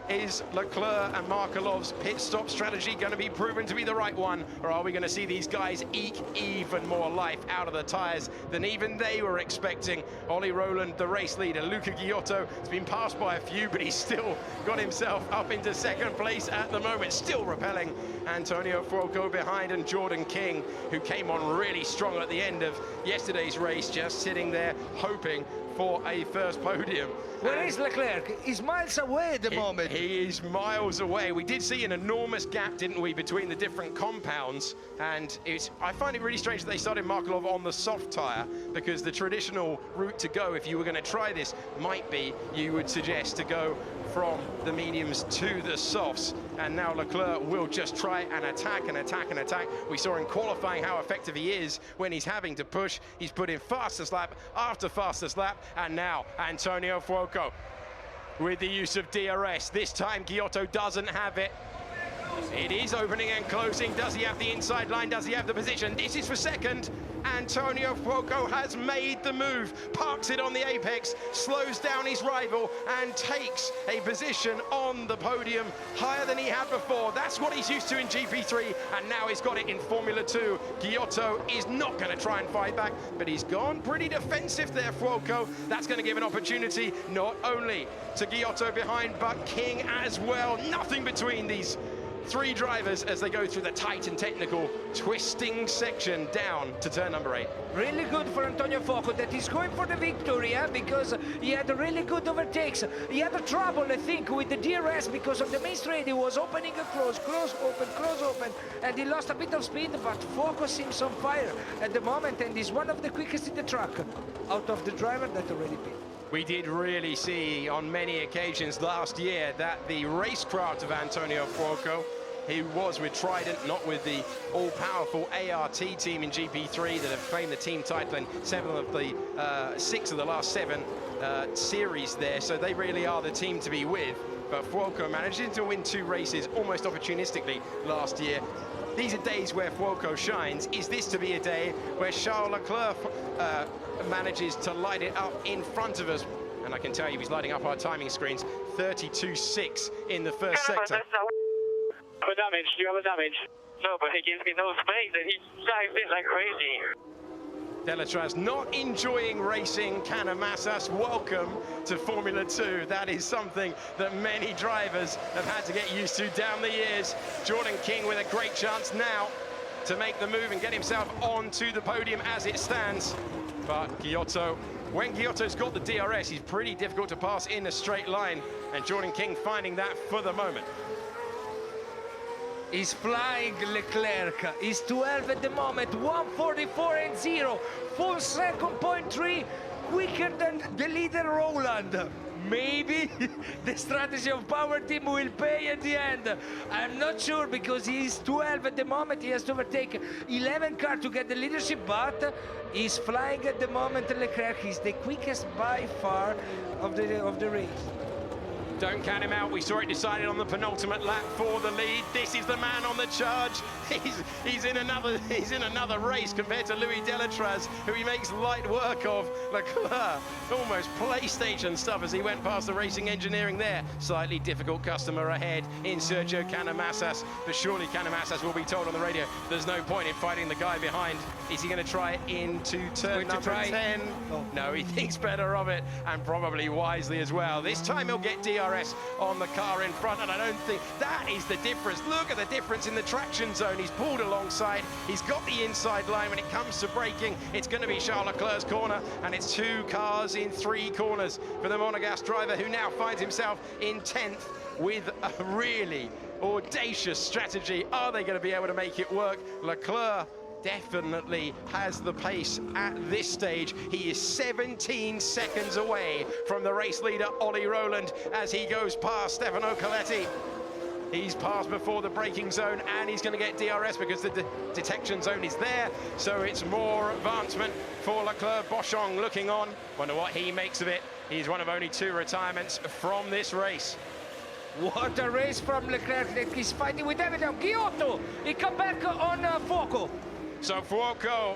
Is Leclerc and Markelov's pit stop strategy going to be proven to be the right one, or are we going to see these guys eke even more life out of the tyres than even they were expecting? Ollie Rowland, the race leader. Luca Giotto has been passed by a few, but he's still got himself up into second place at the moment, still repelling Antonio Fuoco behind, and Jordan King, who came on really strong at the end of yesterday's race, just sitting there hoping for a first podium. Where is Leclerc? He's miles away at the moment. He is miles away. We did see an enormous gap, didn't we, between the different compounds, and I find it really strange that they started Markelov on the soft tyre, because the traditional route to go, if you were going to try this, might be, you would suggest, to go from the mediums to the softs, and now Leclerc will just try and attack and attack and attack. We saw in qualifying how effective he is when he's having to push. He's put in fastest lap after fastest lap, and now Antonio Fuoco with the use of DRS. This time Giotto doesn't have it. It is opening and closing. Does he have the inside line? Does he have the position? This is for second. Antonio Fuoco has made the move, parks it on the apex, slows down his rival, and takes a position on the podium higher than he had before. That's what he's used to in GP3, and now he's got it in Formula 2. Giotto is not going to try and fight back, but he's gone pretty defensive there, Fuoco. That's going to give an opportunity not only to Giotto behind, but King as well. Nothing between these 3 drivers as they go through the tight and technical twisting section down to turn number 8. Really good for Antonio Fuoco, that is going for the victory, because he had really good overtakes. He had a trouble, I think, with the DRS because of the main straight. He was opening and close open, and he lost a bit of speed, but Fuoco seems on fire at the moment, and is one of the quickest in the track out of the driver that already pit. We did really see on many occasions last year that the racecraft of Antonio Fuoco, he was with Trident, not with the all-powerful ART team in GP3 that have claimed the team title in 6 of the last 7 series there, so they really are the team to be with. But Fuoco managing to win 2 races almost opportunistically last year. These are days where Fuoco shines. Is this to be a day where Charles Leclerc manages to light it up in front of us? And I can tell you he's lighting up our timing screens. 32.6 in the first sector. Damage. You have a damage. No, but he gives me no space and he drives it like crazy. Delatraz not enjoying racing. Canamasas, welcome to Formula 2. That is something that many drivers have had to get used to down the years. Jordan King with a great chance now to make the move and get himself onto the podium as it stands. But Giotto, when Giotto's got the DRS, he's pretty difficult to pass in a straight line, and Jordan King finding that for the moment. He's flying Leclerc. He's 12 at the moment, 1:44.0, full second, 0.3, quicker than the leader Roland. Maybe the strategy of Power Team will pay at the end. I'm not sure, because he's 12 at the moment. He has to overtake 11 cars to get the leadership, but he's flying at the moment. Leclerc is the quickest by far of the race. Don't count him out. We saw it decided on the penultimate lap for the lead. This is the man on the charge. He's in another race compared to Louis Delatraz, who he makes light work of. Leclerc, almost PlayStation stuff as he went past the racing engineering there. Slightly difficult customer ahead in Sergio Canamassas, but surely Canamassas will be told on the radio there's no point in fighting the guy behind. Is he going to try it into turn number 10? No, he thinks better of it, and probably wisely as well. This time he'll get DRS on the car in front, and I don't think that is the difference. Look at the difference in the traction zone. He's pulled alongside. He's got the inside line. When it comes to braking, it's going to be Charles Leclerc's corner, and it's 2 cars in 3 corners for the Monegasque driver, who now finds himself in 10th with a really audacious strategy. Are they going to be able to make it work? Leclerc definitely has the pace at this stage. He is 17 seconds away from the race leader, Ollie Rowland, as he goes past Stefano Coletti. He's passed before the braking zone, and he's going to get DRS because the detection zone is there. So it's more advancement for Leclerc. Boschong looking on. Wonder what he makes of it. He's one of only 2 retirements from this race. What a race from Leclerc. He's fighting with everything. Giotto, he come back on Fuoco. So Fuoco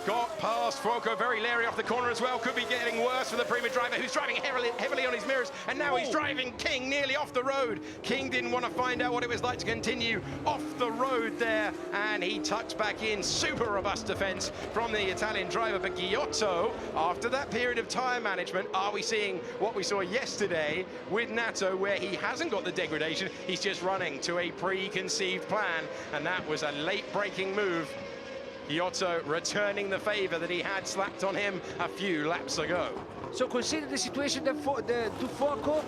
got past. Fuoco very leery off the corner as well. Could be getting worse for the Prima driver, who's driving heavily on his mirrors, and now he's driving King nearly off the road. King didn't want to find out what it was like to continue off the road there, and he tucks back in. Super robust defense from the Italian driver, but Giotto, after that period of tyre management, are we seeing what we saw yesterday with Nato, where he hasn't got the degradation, he's just running to a preconceived plan, and that was a late braking move. Giotto returning the favour that he had slapped on him a few laps ago. So consider the situation to Fuoco.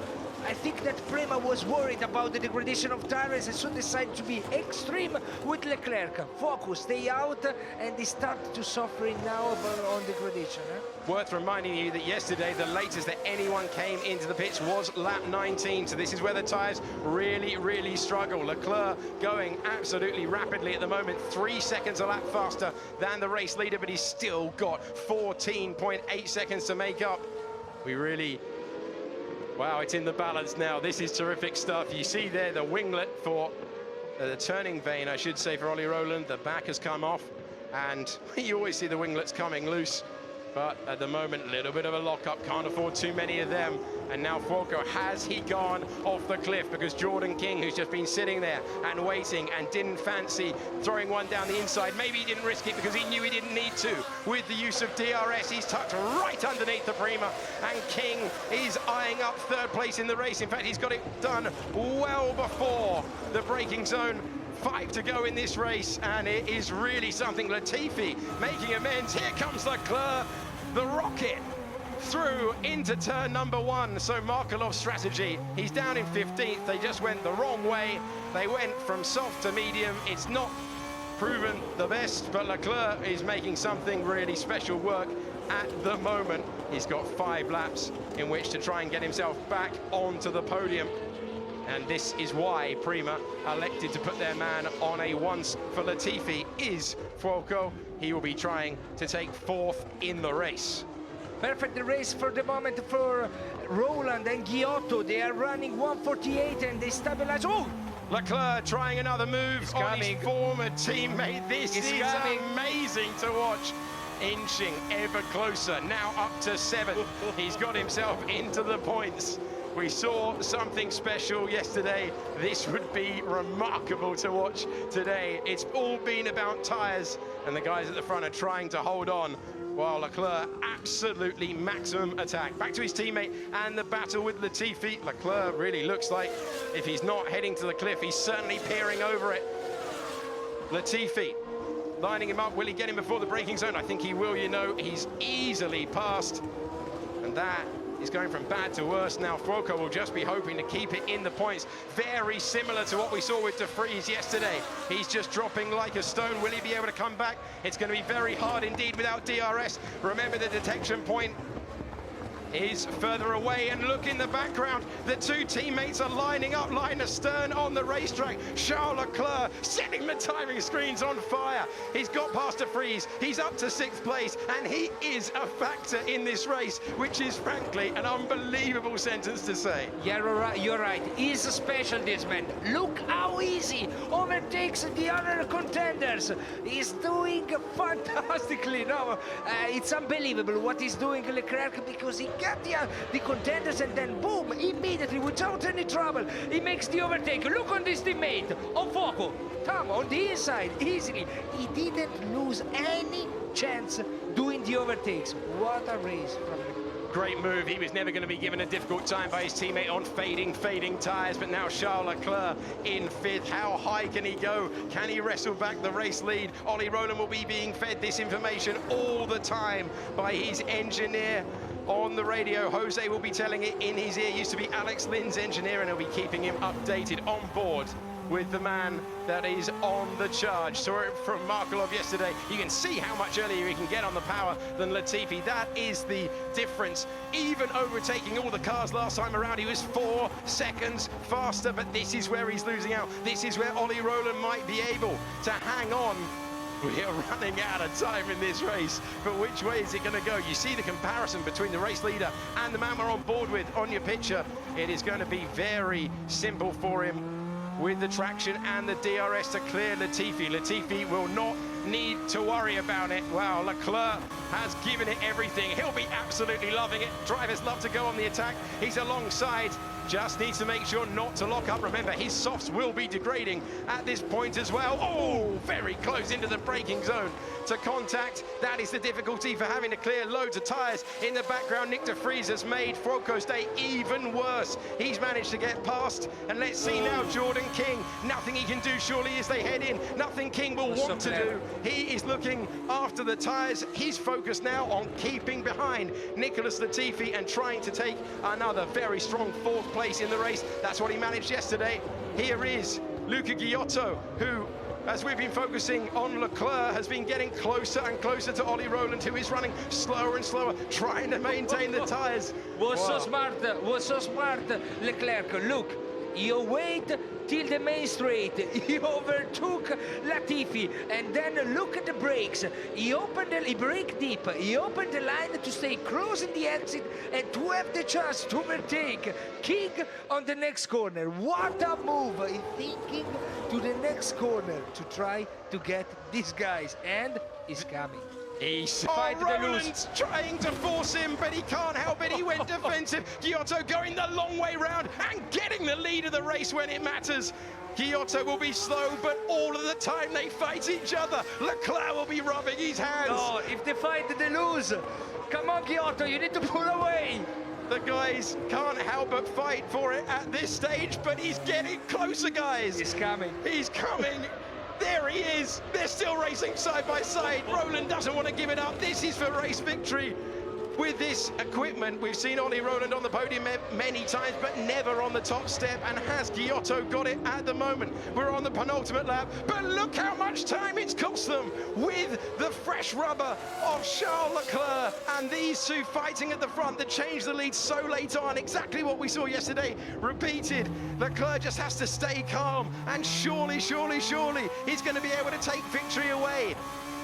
I think that Prema was worried about the degradation of tires and so decided to be extreme with Leclerc. Focus, stay out, and they start to suffering now on degradation. Worth reminding you that yesterday the latest that anyone came into the pits was lap 19, so this is where the tyres really struggle. Leclerc going absolutely rapidly at the moment, 3 seconds a lap faster than the race leader, but he's still got 14.8 seconds to make up. Wow, it's in the balance now. This is terrific stuff. You see there the winglet for the turning vane, I should say, for Ollie Rowland. The back has come off, and you always see the winglets coming loose. But at the moment, a little bit of a lockup. Can't afford too many of them. And now Fuoco, has he gone off the cliff? Because Jordan King, who's just been sitting there and waiting and didn't fancy throwing one down the inside. Maybe he didn't risk it because he knew he didn't need to. With the use of DRS, he's tucked right underneath the Prima. And King is eyeing up 3rd place in the race. In fact, he's got it done well before the braking zone. 5 to go in this race, and it is really something. Latifi making amends. Here comes Leclerc, the rocket through into turn number 1. So Markelov's strategy, he's down in 15th. They just went the wrong way. They went from soft to medium. It's not proven the best, but Leclerc is making something really special work at the moment. He's got 5 laps in which to try and get himself back onto the podium. And this is why Prima elected to put their man on a once for Latifi is Fuoco. He will be trying to take 4th in the race. Perfect race for the moment for Rowland and Giotto. They are running 1:48 and they stabilize. Oh! Leclerc trying another move on his former teammate. This is amazing to watch. Inching ever closer, now up to 7th. He's got himself into the points. We saw something special yesterday. This would be remarkable to watch today. It's all been about tyres, and the guys at the front are trying to hold on, while Leclerc absolutely maximum attack. Back to his teammate and the battle with Latifi. Leclerc really looks like, if he's not heading to the cliff, he's certainly peering over it. Latifi lining him up. Will he get him before the braking zone? I think he will, you know. He's easily passed, and that is going from bad to worse now. Fuoco will just be hoping to keep it in the points. Very similar to what we saw with De Vries yesterday. He's just dropping like a stone. Will he be able to come back? It's going to be very hard indeed without DRS. Remember the detection point is further away, and look in the background, the two teammates are lining up line astern on the racetrack. Charles Leclerc setting the timing screens on fire. He's got past De Vries, he's up to 6th place, and he is a factor in this race, which is frankly an unbelievable sentence to say. Yeah, you're right. He's special, this man. Look how easy overtakes the other contenders. He's doing fantastically. No, it's unbelievable what he's doing, Leclerc, because he got the contenders, and then boom, immediately, without any trouble, he makes the overtake. Look on this teammate, on Foco. Tom, on the inside, easily. He didn't lose any chance doing the overtakes. What a race from Leclerc. Great move. He was never going to be given a difficult time by his teammate on fading tyres, but now Charles Leclerc in 5th. How high can he go? Can he wrestle back the race lead? Ollie Rowland will be being fed this information all the time by his engineer on the radio. Jose will be telling it in his ear. Used to be Alex Lynn's engineer, and he'll be keeping him updated on board with the man that is on the charge. Saw it from Markelov yesterday. You can see how much earlier he can get on the power than Latifi. That is the difference. Even overtaking all the cars last time around, he was 4 seconds faster, but this is where he's losing out. This is where Ollie Rowland might be able to hang on. We are running out of time in this race, but which way is it going to go? You see the comparison between the race leader and the man we're on board with on your picture. It is going to be very simple for him with the traction and the DRS to clear Latifi. Latifi will not need to worry about it. Wow, Leclerc has given it everything. He'll be absolutely loving it. Drivers love to go on the attack. He's alongside. Just needs to make sure not to lock up. Remember, his softs will be degrading at this point as well. Oh, very close into the braking zone to contact. That is the difficulty for having to clear loads of tyres. In the background, Nick De Vries has made Froco's day even worse. He's managed to get past. And let's see now, Jordan King. Nothing he can do, surely, as they head in. Nothing King will want to do. He is looking after the tyres. He's focused now on keeping behind Nicholas Latifi and trying to take another very strong 4th place in the race. That's what he managed yesterday. Here is Luca Giotto, who, as we've been focusing on Leclerc, has been getting closer and closer to Ollie Rowland, who is running slower and slower, trying to maintain the tyres. Was so smart, Leclerc. Look, you wait till the main straight. He overtook Latifi, and then look at the brakes. He brake deep. He opened the line to stay close in the exit and to have the chance to overtake King on the next corner. What a move! He's thinking to the next corner to try to get these guys, and he's coming. Rowland's trying to force him, but he can't help it. He went defensive. Giotto going the long way round and getting the lead of the race when it matters. Giotto will be slow, but all of the time they fight each other. Leclerc will be rubbing his hands. No, if they fight, they lose. Come on, Giotto, you need to pull away. The guys can't help but fight for it at this stage, but he's getting closer, guys. He's coming. He's coming. There he is. They're still racing side by side. Rowland doesn't want to give it up. This is for race victory. With this equipment, we've seen Ollie Rowland on the podium many times, but never on the top step. And has Giotto got it at the moment? We're on the penultimate lap, but look how much time it's cost them with the fresh rubber of Charles Leclerc and these two fighting at the front that changed the lead so late on. Exactly what we saw yesterday repeated. Leclerc just has to stay calm, and surely, surely, surely he's going to be able to take victory away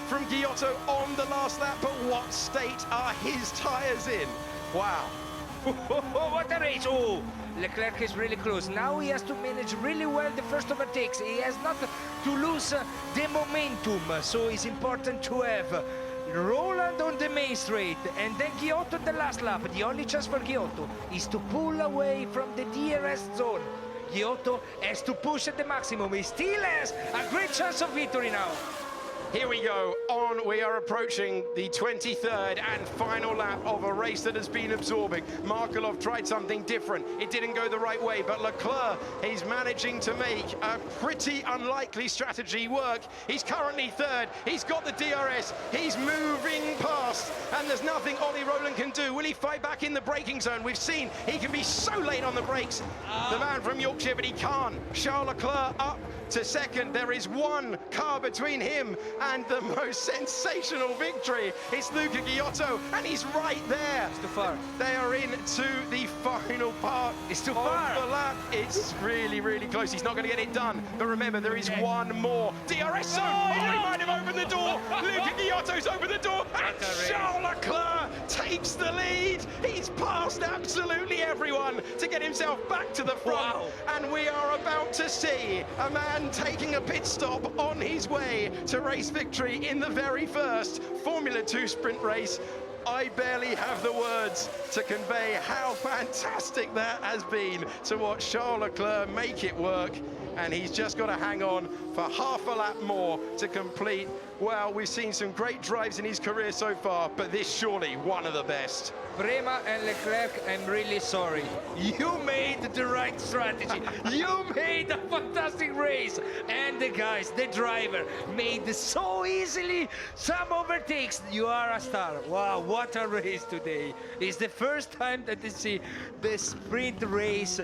from Giotto on the last lap. But what state are his tyres in? Wow. What a race. Oh, Leclerc is really close. Now he has to manage really well the first overtakes. He has not to lose the momentum, so it's important to have Rowland on the main straight and then Giotto the last lap. The only chance for Giotto is to pull away from the DRS zone. Giotto has to push at the maximum. He still has a great chance of victory now. Here we go, on we are approaching the 23rd and final lap of a race that has been absorbing. Markelov tried something different. It didn't go the right way, but Leclerc is managing to make a pretty unlikely strategy work. He's currently 3rd, he's got the DRS, he's moving past, and there's nothing Ollie Rowland can do. Will he fight back in the braking zone? We've seen he can be so late on the brakes, the man from Yorkshire, but he can't. Charles Leclerc up to 2nd. There is one car between him and the most sensational victory. It's Luca Giotto, and he's right there. It's too far. They are into the final part It's too of far. the lap. It's really, really close. He's not going to get it done. But remember, there is one more. DRS zone. Oh, he might have opened the door. Luca Giotto's opened the door. And Charles Leclerc takes the lead. He's passed absolutely everyone to get himself back to the front. Wow. And we are about to see a man taking a pit stop on his way to race victory in the very first Formula 2 sprint race. I barely have the words to convey how fantastic that has been to watch Charles Leclerc make it work. And he's just got to hang on for half a lap more to complete. Well, we've seen some great drives in his career so far, but this surely one of the best. Prema and Leclerc, I'm really sorry. You made the right strategy. You made a fantastic race. And the guys, the driver, made so easily some overtakes. You are a star. Wow, what a race today. It's the first time that I see the sprint race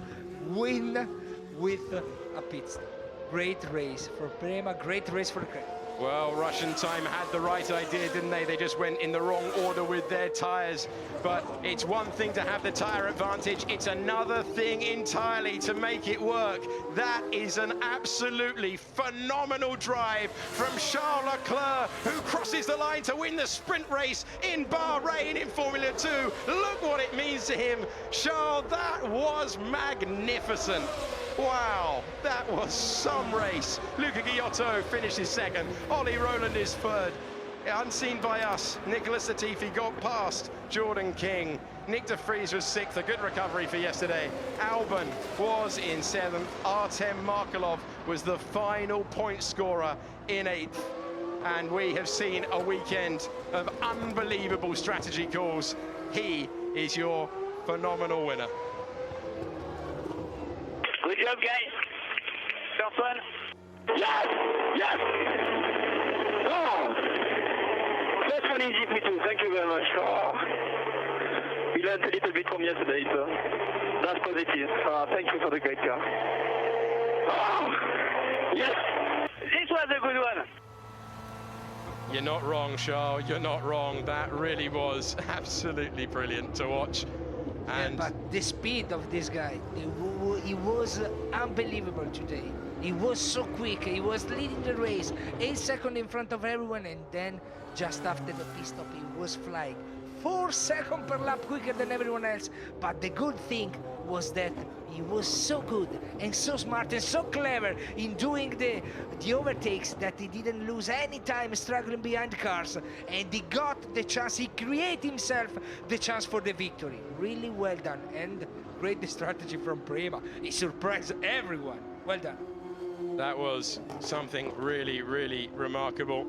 win with a pit stop. Great race for Prema, great race for Leclerc. Well, Russian time had the right idea, didn't they? They just went in the wrong order with their tyres. But it's one thing to have the tyre advantage. It's another thing entirely to make it work. That is an absolutely phenomenal drive from Charles Leclerc, who crosses the line to win the sprint race in Bahrain in Formula 2. Look what it means to him. Charles, that was magnificent. Wow, that was some race. Luca Giotto finishes second. Ollie Rowland is third. Unseen by us, Nicholas Latifi got past Jordan King. Nick de Vries was sixth, a good recovery for yesterday. Albon was in seventh. Artem Markelov was the final point scorer in eighth. And we have seen a weekend of unbelievable strategy calls. He is your phenomenal winner. Good job, guys. First one. Yes! Yes! Oh! First one in GP2, thank you very much. Oh. We learned a little bit from yesterday, so that's positive. Thank you for the great car. Oh! Yes! This was a good one. You're not wrong, Charles. You're not wrong. That really was absolutely brilliant to watch. And yeah, but the speed of this guy, he was unbelievable today. He was so quick. He was leading the race, 8 seconds in front of everyone, and then just after the pit stop, he was flying 4 seconds per lap quicker than everyone else. But the good thing was that he was so good and so smart and so clever in doing the overtakes that he didn't lose any time struggling behind cars, and he got the chance. He created himself the chance for the victory. Really well done, and great strategy from Prema. He surprised everyone. Well done. that was something really, really remarkable.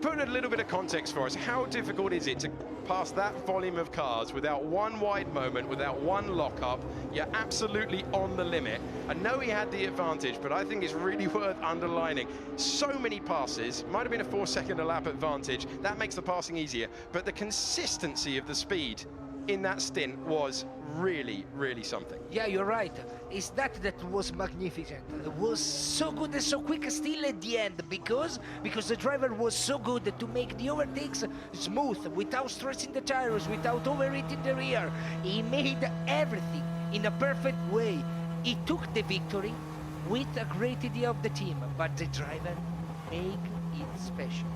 Put a little bit of context for us. How difficult is it to pass that volume of cars without one wide moment, without one lockup? You're absolutely on the limit. I know he had the advantage, but I think it's really worth underlining. So many passes, might have been a 4-second a lap advantage. That makes the passing easier, but the consistency of the speed in that stint was really, really something. Yeah, you're right. It's that was magnificent. It was so good and so quick still at the end because the driver was so good to make the overtakes smooth, without stressing the tires, without overheating the rear. He made everything in a perfect way. He took the victory with a great idea of the team, but the driver made it special.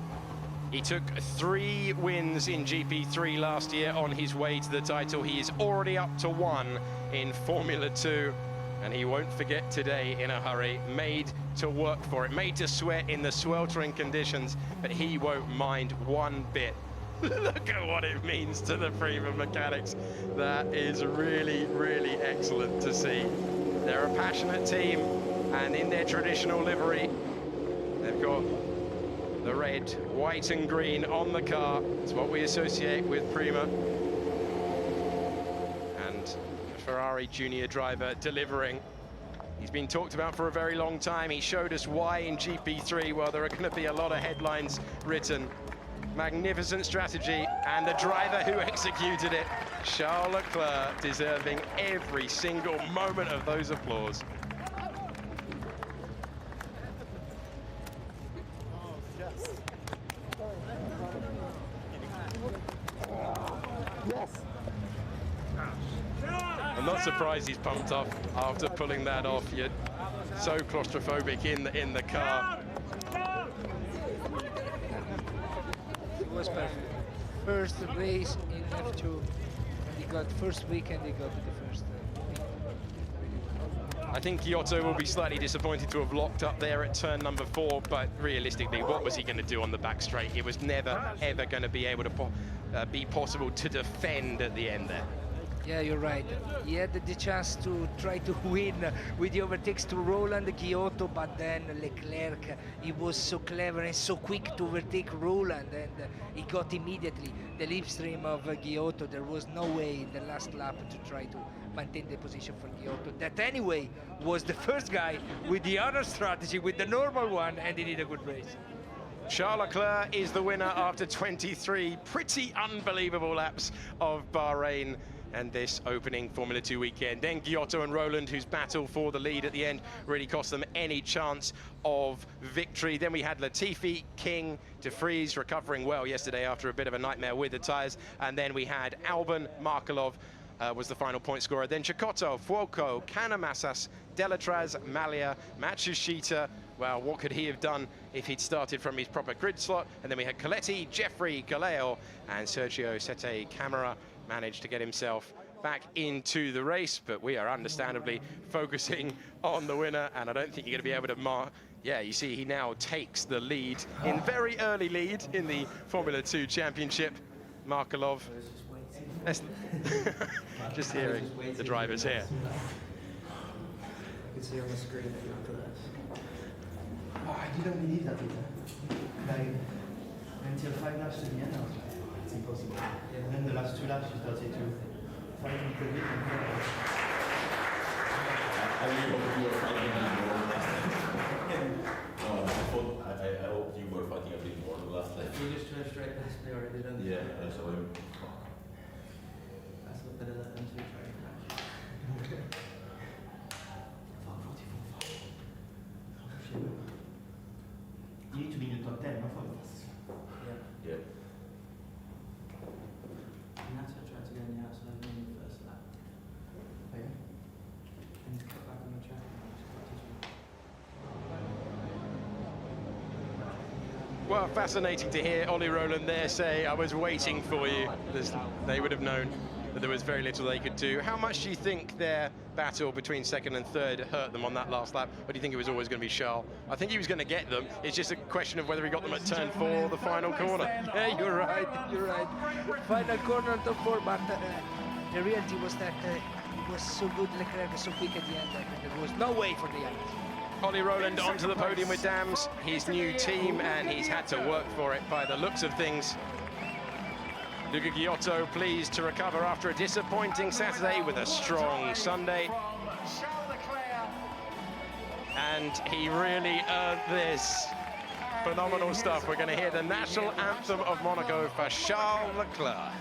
He took 3 wins in GP3 last year on his way to the title. He is already up to 1 in Formula 2, and he won't forget today in a hurry. Made to work for it, made to sweat in the sweltering conditions, but he won't mind one bit. Look at what it means to the Prema mechanics. That is really, really excellent to see. They're a passionate team, and in their traditional livery, they've got the red, white and green on the car. It's what we associate with Prema. And a Ferrari junior driver delivering. He's been talked about for a very long time. He showed us why in GP3. Well, there are going to be a lot of headlines written. Magnificent strategy, and the driver who executed it, Charles Leclerc, deserving every single moment of those applause. not surprised he's pumped up after pulling that off. You're so claustrophobic in the car. It was perfect. First race in F2, and he got first weekend, he got the first week. I think Giotto will be slightly disappointed to have locked up there at turn number 4, but realistically, what was he going to do on the back straight? It was never, ever going to be able to be possible to defend at the end there. Yeah, you're right. He had the chance to try to win with the overtakes to Roland Giotto, but then Leclerc, he was so clever and so quick to overtake Roland, and he got immediately the slipstream of Giotto. There was no way in the last lap to try to maintain the position for Giotto. That anyway was the first guy with the other strategy, with the normal one, and he did a good race. Charles Leclerc is the winner after 23 pretty unbelievable laps of Bahrain and this opening Formula 2 weekend. Then Giotto and Roland, whose battle for the lead at the end really cost them any chance of victory. Then we had Latifi, King, De Vries recovering well yesterday after a bit of a nightmare with the tyres. And then we had Albon, Markelov was the final point scorer. Then Cecotto, Fuoco, Canamassas, Delatraz, Malia, Matsushita. Well, what could he have done if he'd started from his proper grid slot? And then we had Coletti, Jeffrey, Galeo, and Sergio Sette Camara managed to get himself back into the race, but we are understandably focusing on the winner, and I don't think you're going to be able to yeah, you see he now takes the lead, in very early lead in the Formula 2 Championship. Markelov. Just hearing the drivers here. I can see on the screen that you're after this. Oh, I didn't believe that either. Like, until 5 laps to the end, I was like, oh, it's impossible. Yeah. And then the last 2 laps, you started to fight a little bit. I really hope you were fighting a bit more last time. I hope you were fighting a bit more last time. You just drove straight past me already, didn't you? Yeah, I saw him. That's a bit of that until you try to crash. You need to be in the top 10, not for this. Yeah. And that's what I tried to get on the outside in the first lap. Oh, yeah? And he's cut back on the track. Well, fascinating to hear Ollie Rowland there say, I was waiting for you. They would have known that there was very little they could do. How much do you think their battle between second and third hurt them on that last lap? Or do you think it was always going to be Charles? I think he was going to get them. It's just a question of whether he got them at turn 4 or the final corner. Yeah, you're right, you're right. Final corner, top 4, but the reality was that it was so good, Leclerc was so quick at the end that there was no way for the others. Ollie Rowland onto the podium with Dams, his new team, and he's had to work for it by the looks of things. Luca Giotto pleased to recover after a disappointing Saturday with a strong Sunday. And he really earned this. Phenomenal stuff. We're going to hear the national anthem of Monaco for Charles Leclerc.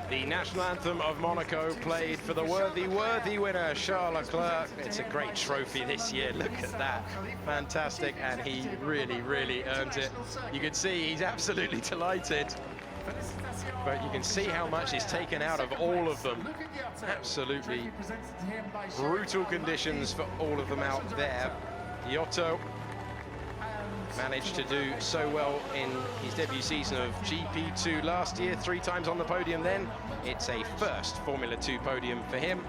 The national anthem of Monaco played for the worthy winner, Charles Leclerc. It's a great trophy this year, look at that. Fantastic, and he really earned it. You can see he's absolutely delighted. But you can see how much is taken out of all of them. Absolutely brutal conditions for all of them out there. Giotto managed to do so well in his debut season of GP2 last year, 3 times on the podium then. It's a first Formula 2 podium for him.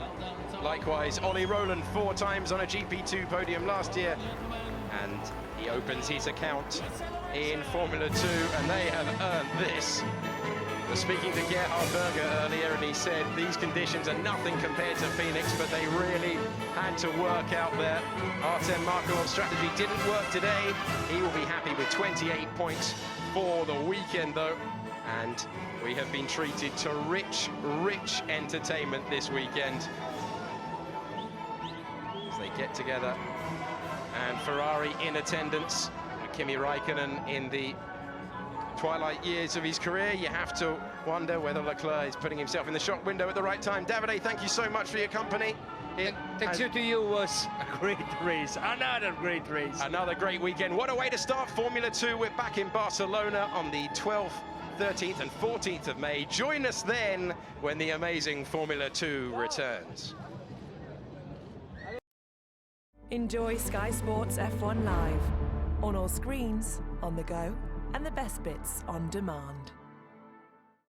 Likewise, Ollie Rowland 4 times on a GP2 podium last year, and he opens his account in Formula 2, and they have earned this. I was speaking to Gerhard Berger earlier, and he said these conditions are nothing compared to Phoenix, but they really had to work out their Artem Markov's strategy. Didn't work today. He will be happy with 28 points for the weekend, though. And we have been treated to rich, rich entertainment this weekend as they get together. And Ferrari in attendance. Kimi Raikkonen in the twilight years of his career. You have to wonder whether Leclerc is putting himself in the shop window at the right time. Davide, thank you so much for your company. Thanks to you, was a great race, another great race. Another great weekend. What a way to start Formula 2. We're back in Barcelona on the 12th, 13th and 14th of May. Join us then when the amazing Formula 2 returns. Enjoy Sky Sports F1 Live on all screens, on the go, and the best bits on demand.